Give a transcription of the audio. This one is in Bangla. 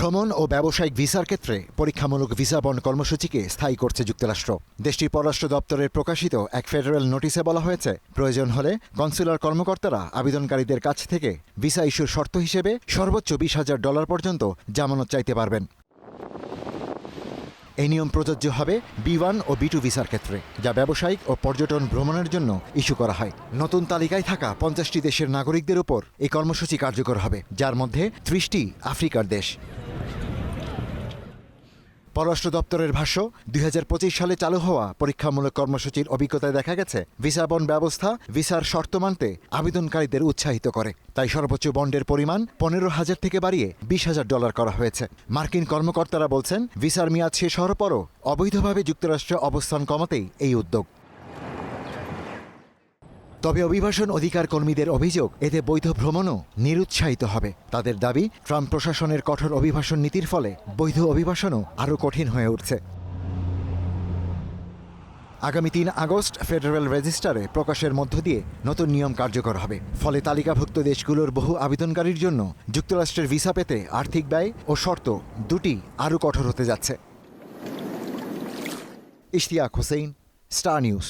ভ্রমণ ও ব্যবসায়িক ভিসার ক্ষেত্রে পরীক্ষামূলক ভিসা বন্ড কর্মসূচিকে স্থায়ী করছে যুক্তরাষ্ট্র। দেশটির পররাষ্ট্র দপ্তরের প্রকাশিত এক ফেডারেল নোটিশে বলা হয়েছে, প্রয়োজন হলে কনসুলার কর্মকর্তারা আবেদনকারীদের কাছ থেকে ভিসা ইস্যুর শর্ত হিসেবে সর্বোচ্চ $20,000 পর্যন্ত জামানত চাইতে পারবেন। এই নিয়ম প্রযোজ্য হবে B1 ও B2 ভিসার ক্ষেত্রে, যা ব্যবসায়িক ও পর্যটন ভ্রমণের জন্য ইস্যু করা হয়। নতুন তালিকায় থাকা 50টি দেশের নাগরিকদের উপর এই কর্মসূচি কার্যকর হবে, যার মধ্যে 30টি আফ্রিকার দেশ। পররাষ্ট্র দপ্তরের ভাষ্য, 2025 সালে চালু হওয়া পরীক্ষামূলক কর্মসূচির অভিজ্ঞতায় দেখা গেছে, ভিসা বন্ড ব্যবস্থা ভিসার শর্ত মানতে আবেদনকারীদের উৎসাহিত করে। তাই সর্বোচ্চ বন্ডের পরিমাণ 15,000 থেকে বাড়িয়ে $20,000 করা হয়েছে। মার্কিন কর্মকর্তারা বলছেন, ভিসার মেয়াদ শেষ হওয়ার পরও অবৈধভাবে যুক্তরাষ্ট্রে অবস্থান কমাতেই এই উদ্যোগ। তবে অভিবাসন অধিকার কর্মীদের অভিযোগ, এতে বৈধ ভ্রমণও নিরুৎসাহিত হবে। তাদের দাবি, ট্রাম্প প্রশাসনের কঠোর অভিবাসন নীতির ফলে বৈধ অভিবাসনও আরও কঠিন হয়ে উঠছে। আগামী 3 আগস্ট ফেডারেল রেজিস্টারে প্রকাশের মধ্য দিয়ে নতুন নিয়ম কার্যকর হবে। ফলে তালিকাভুক্ত দেশগুলোর বহু আবেদনকারীর জন্য যুক্তরাষ্ট্রের ভিসা পেতে আর্থিক ব্যয় ও শর্ত দুটি আরও কঠোর হতে যাচ্ছে। Ishtiaq Hossain, star news.